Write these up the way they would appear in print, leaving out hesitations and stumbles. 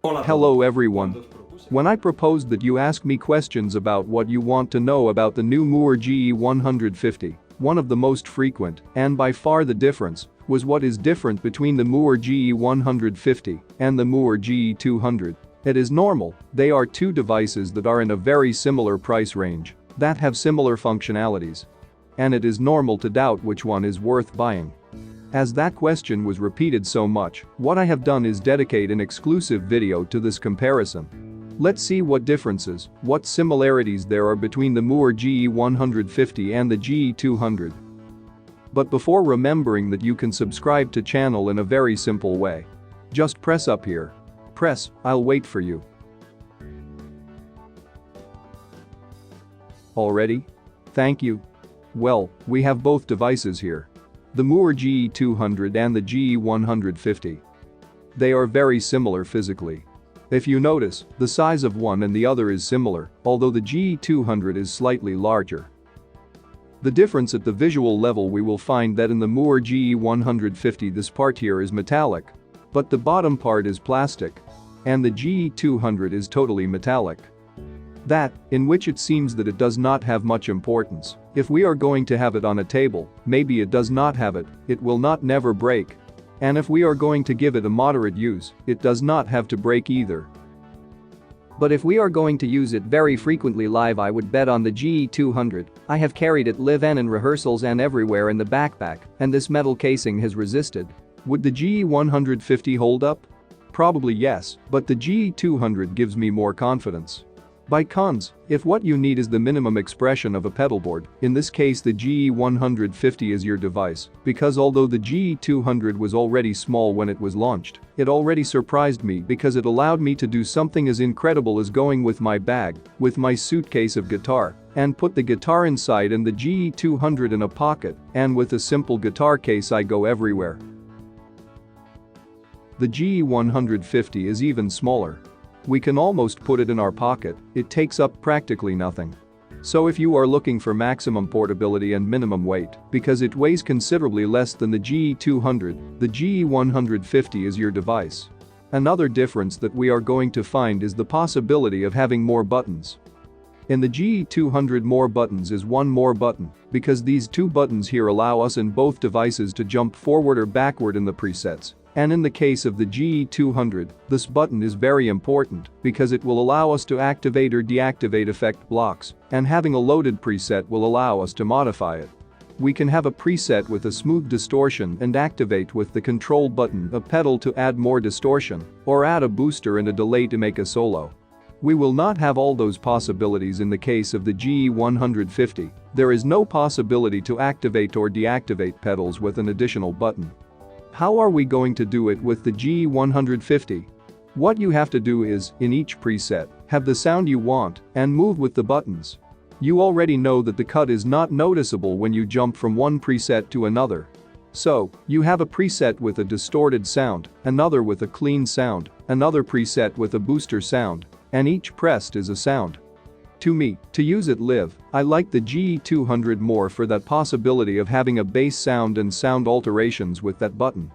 Hello everyone. When I proposed that you ask me questions about what you want to know about the new Mooer GE150, one of the most frequent, and by far the difference, was what is different between the Mooer GE150 and the Mooer GE200. It is normal, they are two devices that are in a very similar price range, that have similar functionalities. And it is normal to doubt which one is worth buying. As that question was repeated so much, what I have done is dedicate an exclusive video to this comparison. Let's see what differences, what similarities there are between the Mooer GE150 and the GE200. But before remembering that you can subscribe to channel in a very simple way. Just press up here. Press, I'll wait for you. Already? Thank you. Well, we have both devices here. The Mooer GE200 and the GE150. They are very similar physically. If you notice, the size of one and the other is similar, although the GE200 is slightly larger. The difference at the visual level, we will find that in the Mooer GE150 this part here is metallic, but the bottom part is plastic, and the GE200 is totally metallic. That, in which it seems that it does not have much importance. If we are going to have it on a table, maybe it does not have it, it will not never break. And if we are going to give it a moderate use, it does not have to break either. But if we are going to use it very frequently live, I would bet on the GE200. I have carried it live and in rehearsals and everywhere in the backpack, and this metal casing has resisted. Would the GE150 hold up? Probably yes, but the GE200 gives me more confidence. By cons, if what you need is the minimum expression of a pedalboard, in this case the GE150 is your device, because although the GE200 was already small when it was launched, it already surprised me because it allowed me to do something as incredible as going with my bag, with my suitcase of guitar, and put the guitar inside and the GE200 in a pocket, and with a simple guitar case I go everywhere. The GE150 is even smaller. We can almost put it in our pocket, it takes up practically nothing. So if you are looking for maximum portability and minimum weight, because it weighs considerably less than the GE200, the GE150 is your device. Another difference that we are going to find is the possibility of having more buttons. In the GE200 more buttons is one more button, because these two buttons here allow us in both devices to jump forward or backward in the presets. And in the case of the GE200, this button is very important because it will allow us to activate or deactivate effect blocks, and having a loaded preset will allow us to modify it. We can have a preset with a smooth distortion and activate with the control button a pedal to add more distortion, or add a booster and a delay to make a solo. We will not have all those possibilities in the case of the GE150. There is no possibility to activate or deactivate pedals with an additional button. How are we going to do it with the GE150? What you have to do is, in each preset, have the sound you want and move with the buttons. You already know that the cut is not noticeable when you jump from one preset to another. So, you have a preset with a distorted sound, another with a clean sound, another preset with a booster sound, and each pressed is a sound. To me, to use it live, I like the GE200 more for that possibility of having a bass sound and sound alterations with that button.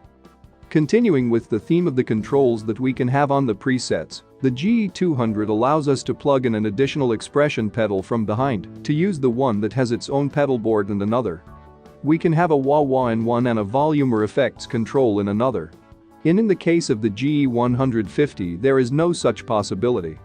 Continuing with the theme of the controls that we can have on the presets, the GE200 allows us to plug in an additional expression pedal from behind to use the one that has its own pedal board and another. We can have a wah-wah in one and a volume or effects control in another. In the case of the GE150 there is no such possibility.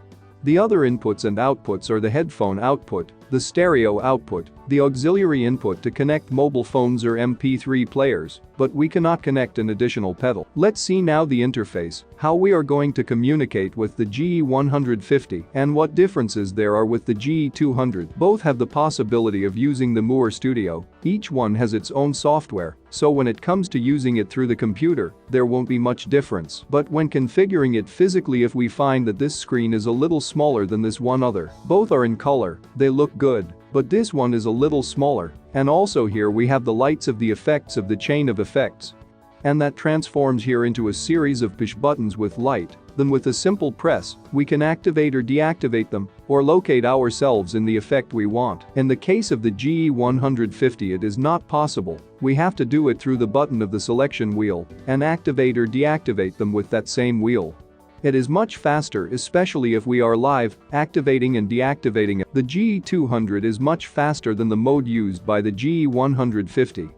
The other inputs and outputs are the headphone output, the stereo output, the auxiliary input to connect mobile phones or MP3 players, but we cannot connect an additional pedal. Let's see now the interface, how we are going to communicate with the GE150 and what differences there are with the GE200. Both have the possibility of using the Mooer Studio, each one has its own software, so when it comes to using it through the computer, there won't be much difference. But when configuring it physically, if we find that this screen is a little smaller than this one other, both are in color, they look good, but this one is a little smaller, and also here we have the lights of the effects of the chain of effects. And that transforms here into a series of push buttons with light, then with a simple press, we can activate or deactivate them, or locate ourselves in the effect we want. In the case of the GE150 it is not possible, we have to do it through the button of the selection wheel, and activate or deactivate them with that same wheel. It is much faster, especially if we are live, activating and deactivating it. The GE200 is much faster than the mode used by the GE150.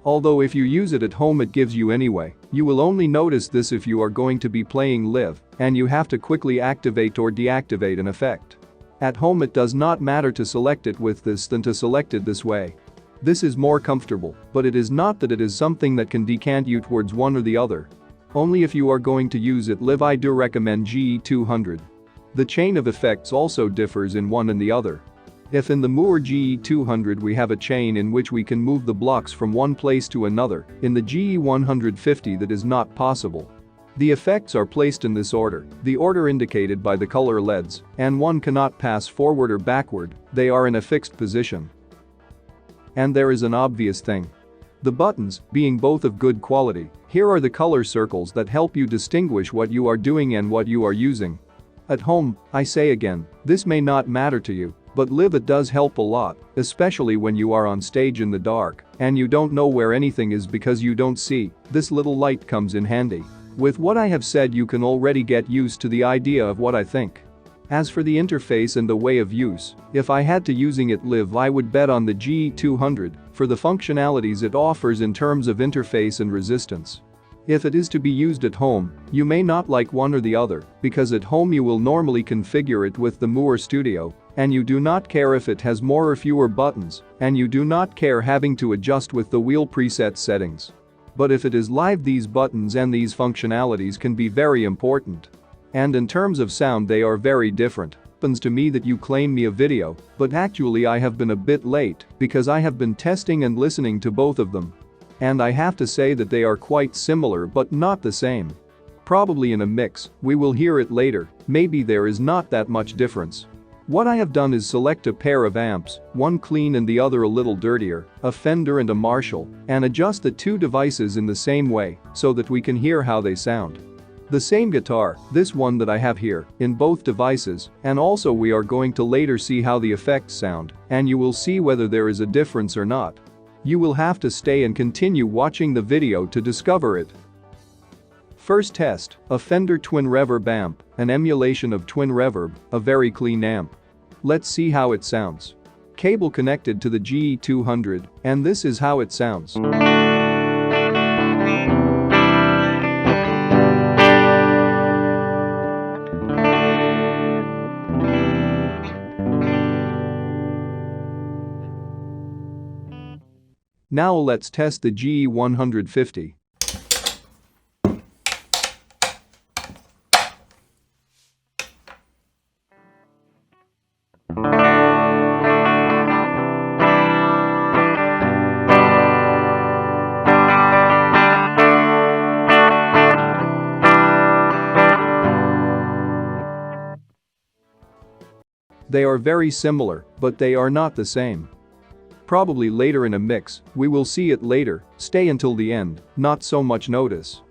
Although if you use it at home it gives you anyway, you will only notice this if you are going to be playing live and you have to quickly activate or deactivate an effect. At home it does not matter to select it with this than to select it this way. This is more comfortable, but it is not that it is something that can decant you towards one or the other. Only if you are going to use it live I do recommend GE200. The chain of effects also differs in one and the other. If in the Mooer GE200 we have a chain in which we can move the blocks from one place to another, in the GE150 that is not possible. The effects are placed in this order, the order indicated by the color LEDs, and one cannot pass forward or backward, they are in a fixed position. And there is an obvious thing. The buttons, being both of good quality, here are the color circles that help you distinguish what you are doing and what you are using. At home, I say again, this may not matter to you, but live it does help a lot, especially when you are on stage in the dark and you don't know where anything is because you don't see, this little light comes in handy. With what I have said you can already get used to the idea of what I think. As for the interface and the way of use, if I had to using it live I would bet on the GE200 for the functionalities it offers in terms of interface and resistance. If it is to be used at home, you may not like one or the other, because at home you will normally configure it with the Mooer Studio, and you do not care if it has more or fewer buttons, and you do not care having to adjust with the wheel preset settings. But if it is live these buttons and these functionalities can be very important. And in terms of sound they are very different. It happens to me that you claim me a video, but actually I have been a bit late because I have been testing and listening to both of them. And I have to say that they are quite similar but not the same. Probably in a mix, we will hear it later, maybe there is not that much difference. What I have done is select a pair of amps, one clean and the other a little dirtier, a Fender and a Marshall, and adjust the two devices in the same way so that we can hear how they sound. The same guitar, this one that I have here, in both devices, and also we are going to later see how the effects sound, and you will see whether there is a difference or not. You will have to stay and continue watching the video to discover it. First test, a Fender Twin Reverb amp, an emulation of Twin Reverb, a very clean amp. Let's see how it sounds. Cable connected to the GE200, and this is how it sounds. Now let's test the GE150. They are very similar, but they are not the same. Probably later in a mix, we will see it later, stay until the end, not so much notice.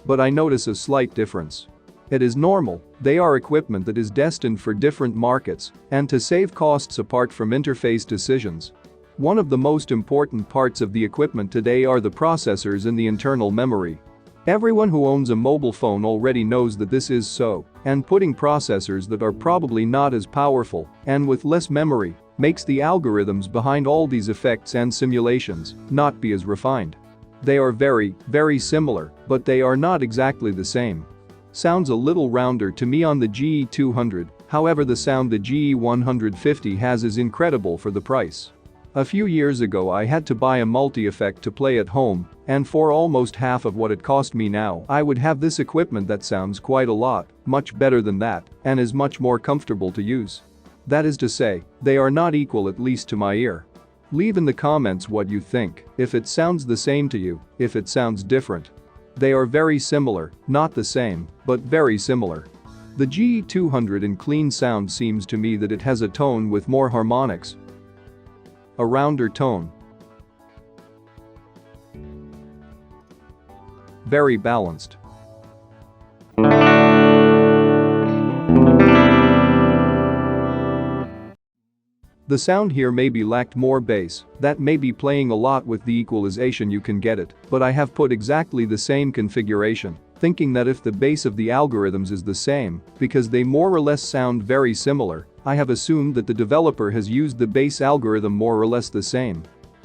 But I notice a slight difference. It is normal, they are equipment that is destined for different markets and to save costs apart from interface decisions. One of the most important parts of the equipment today are the processors and the internal memory. Everyone who owns a mobile phone already knows that this is so, and putting processors that are probably not as powerful and with less memory makes the algorithms behind all these effects and simulations not be as refined. They are very, very similar, but they are not exactly the same. Sounds a little rounder to me on the GE200, however the sound the GE150 has is incredible for the price. A few years ago I had to buy a multi-effect to play at home, and for almost half of what it cost me now I would have this equipment that sounds quite a lot, much better than that, and is much more comfortable to use. That is to say, they are not equal at least to my ear. Leave in the comments what you think, if it sounds the same to you, if it sounds different. They are very similar, not the same, but very similar. The GE200 in clean sound seems to me that it has a tone with more harmonics. A rounder tone. Very balanced. The sound here maybe lacked more bass, that may be playing a lot with the equalization you can get it, but I have put exactly the same configuration. thinking that if the base of the algorithms is the same, because they more or less sound very similar, I have assumed that the developer has used the base algorithm more or less the same.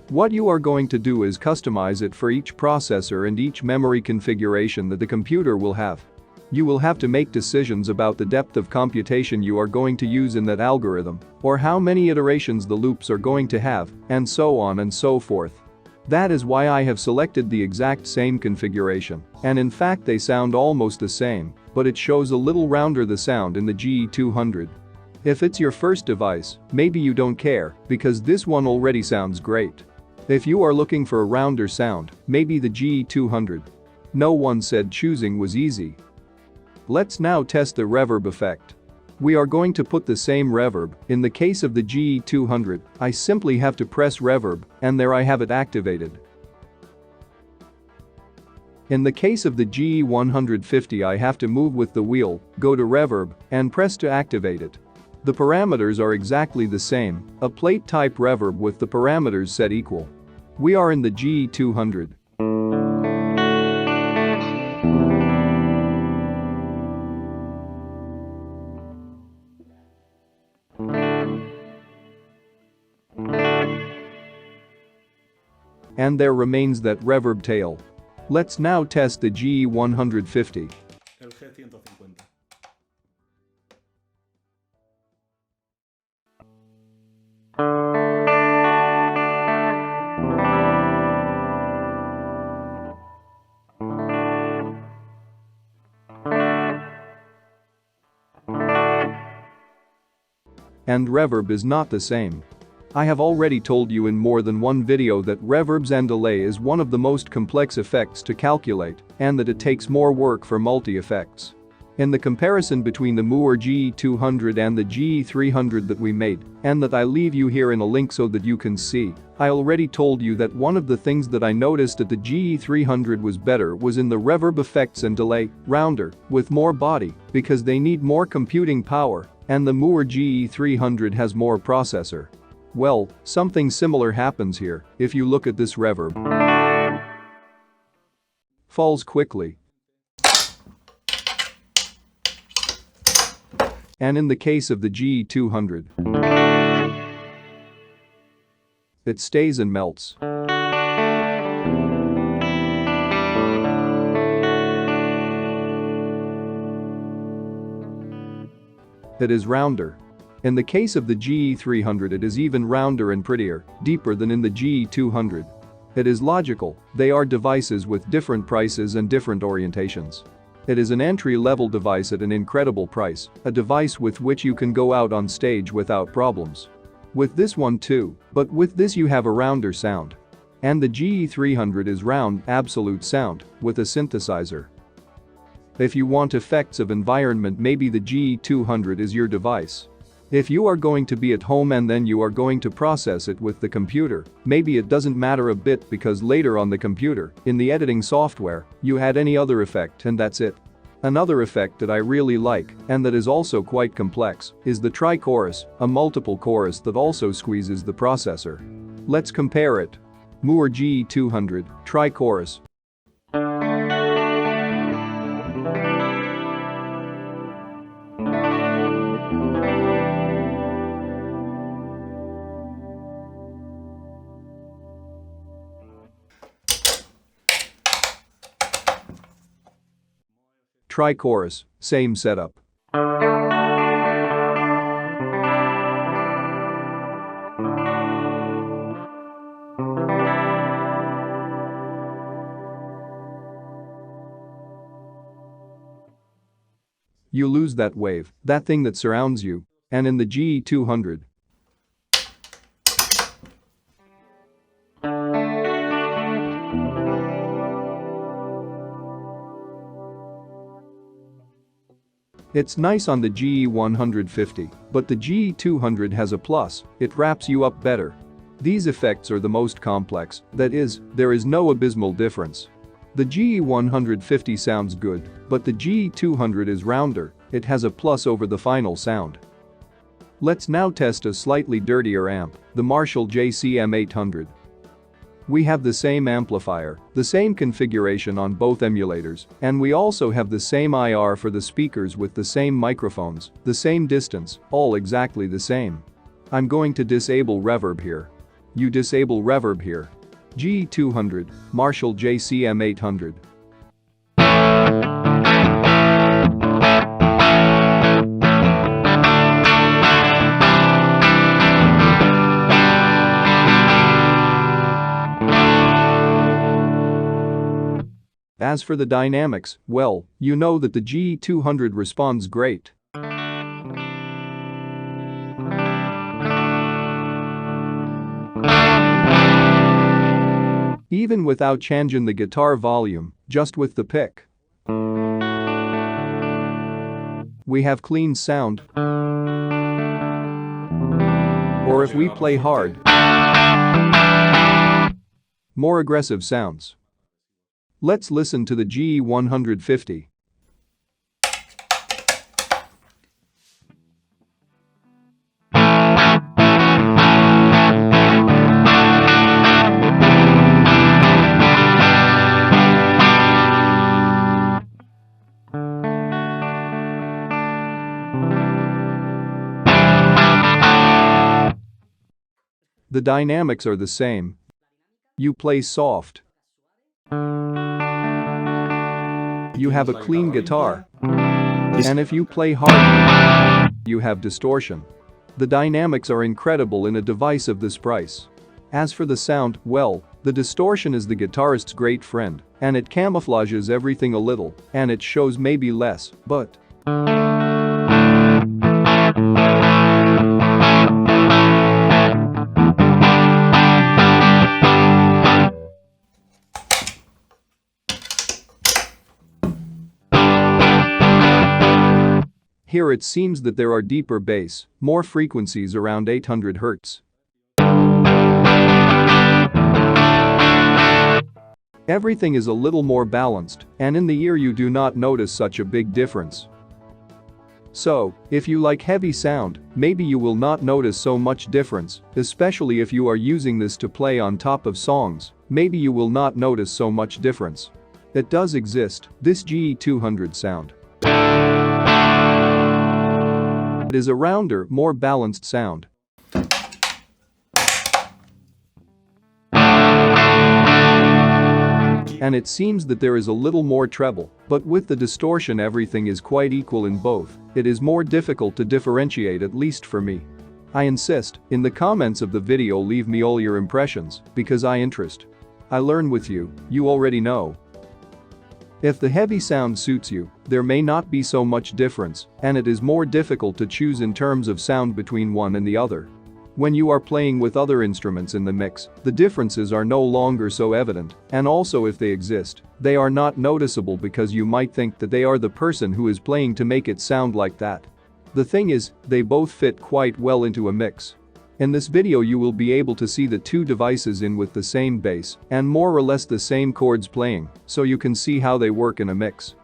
What you are going to do is customize it for each processor and each memory configuration that the computer will have. You will have to make decisions about the depth of computation you are going to use in that algorithm, or how many iterations the loops are going to have, and so on and so forth. That is why I have selected the exact same configuration, and in fact they sound almost the same, but it shows a little rounder the sound in the GE200. If it's your first device, maybe you don't care, because this one already sounds great. If you are looking for a rounder sound, maybe the GE200. No one said choosing was easy. Let's now test the reverb effect. We are going to put the same reverb. In the case of the GE200, I simply have to press reverb, and there I have it activated. In the case of the GE150, I have to move with the wheel, go to reverb, and press to activate it. The parameters are exactly the same, a plate type reverb with the parameters set equal. We are in the GE200. And there remains that reverb tail. Let's now test the GE150. El G150. And reverb is not the same. I have already told you in more than one video that reverbs and delay is one of the most complex effects to calculate, and that it takes more work for multi-effects. In the comparison between the Mooer GE200 and the GE300 that we made, and that I leave you here in a link so that you can see, I already told you that one of the things that I noticed at the GE300 was better was in the reverb effects and delay, rounder, with more body, because they need more computing power, and the Mooer GE300 has more processor. Well, something similar happens here if you look at this reverb. Falls quickly. And in the case of the GE200, it stays and melts. It is rounder. In the case of the GE300, it is even rounder and prettier, deeper than in the GE200. It is logical, they are devices with different prices and different orientations. It is an entry-level device at an incredible price, a device with which you can go out on stage without problems. With this one too, but with this you have a rounder sound. And the GE300 is round, absolute sound, with a synthesizer. If you want effects of environment, maybe the GE200 is your device. If you are going to be at home and then you are going to process it with the computer, maybe it doesn't matter a bit because later on the computer, in the editing software, you add any other effect and that's it. Another effect that I really like, and that is also quite complex, is the tri-chorus, a multiple chorus that also squeezes the processor. Let's compare it. Mooer GE200, tri-chorus. Tri-chorus, same setup. You lose that wave, that thing that surrounds you, and in the GE200, it's nice on the GE150, but the GE200 has a plus, it wraps you up better. These effects are the most complex, that is, there is no abysmal difference. The GE150 sounds good, but the GE200 is rounder, it has a plus over the final sound. Let's now test a slightly dirtier amp, the Marshall JCM800. We have the same amplifier, the same configuration on both emulators, and we also have the same IR for the speakers with the same microphones, the same distance, all exactly the same. I'm going to disable reverb here. You disable reverb here. GE200, Marshall JCM800. As for the dynamics, well, you know that the GE200 responds great. Even without changing the guitar volume, just with the pick. We have clean sound. Or if we play hard, more aggressive sounds. Let's listen to the GE150. The dynamics are the same. You play soft. You have a clean guitar. And if you play hard, you have distortion. The dynamics are incredible in a device of this price. As for the sound, well, the distortion is the guitarist's great friend, and it camouflages everything a little, and it shows maybe less, but here it seems that there are deeper bass, more frequencies around 800 Hz. Everything is a little more balanced, and in the ear you do not notice such a big difference. So, if you like heavy sound, maybe you will not notice so much difference, especially if you are using this to play on top of songs, maybe you will not notice so much difference. It does exist, this GE200 sound. It is a rounder, more balanced sound. And it seems that there is a little more treble, but with the distortion everything is quite equal in both. It is more difficult to differentiate, at least for me. I insist, in the comments of the video leave me all your impressions, because I interest. I learn with you, you already know. If the heavy sound suits you, there may not be so much difference, and it is more difficult to choose in terms of sound between one and the other. When you are playing with other instruments in the mix, the differences are no longer so evident, and also if they exist, they are not noticeable because you might think that they are the person who is playing to make it sound like that. The thing is, they both fit quite well into a mix. In this video you will be able to see the two devices in with the same bass and more or less the same chords playing, so you can see how they work in a mix.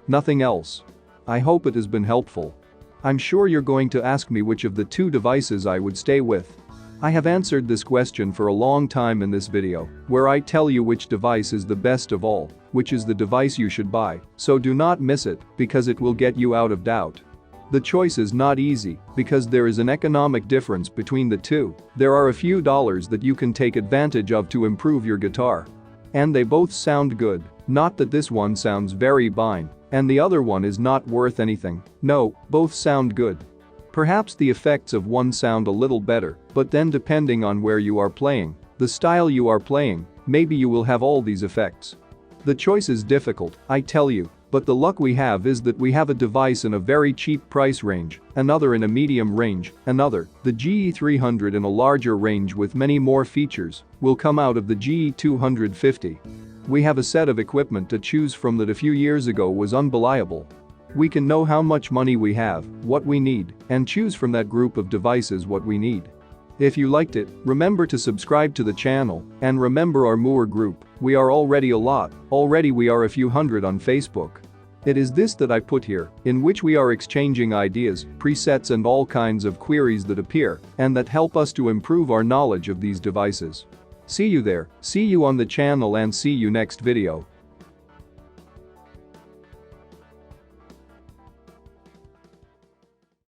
Nothing else. I hope it has been helpful. I'm sure you're going to ask me which of the two devices I would stay with. I have answered this question for a long time in this video, where I tell you which device is the best of all, which is the device you should buy, so do not miss it, because it will get you out of doubt. The choice is not easy, because there is an economic difference between the two. There are a few dollars that you can take advantage of to improve your guitar. And they both sound good, not that this one sounds very fine, and the other one is not worth anything. No, both sound good. Perhaps the effects of one sound a little better, but then depending on where you are playing, the style you are playing, maybe you will have all these effects. The choice is difficult, I tell you, but the luck we have is that we have a device in a very cheap price range, another in a medium range, another, the GE300 in a larger range with many more features, will come out of the GE250. We have a set of equipment to choose from that a few years ago was unbelievable. We can know how much money we have, what we need, and choose from that group of devices what we need. If you liked it, remember to subscribe to the channel, and remember our Mooer group, we are already a lot, already we are a few hundred on Facebook. It is this that I put here, in which we are exchanging ideas, presets and all kinds of queries that appear, and that help us to improve our knowledge of these devices. See you there, see you on the channel and see you next video.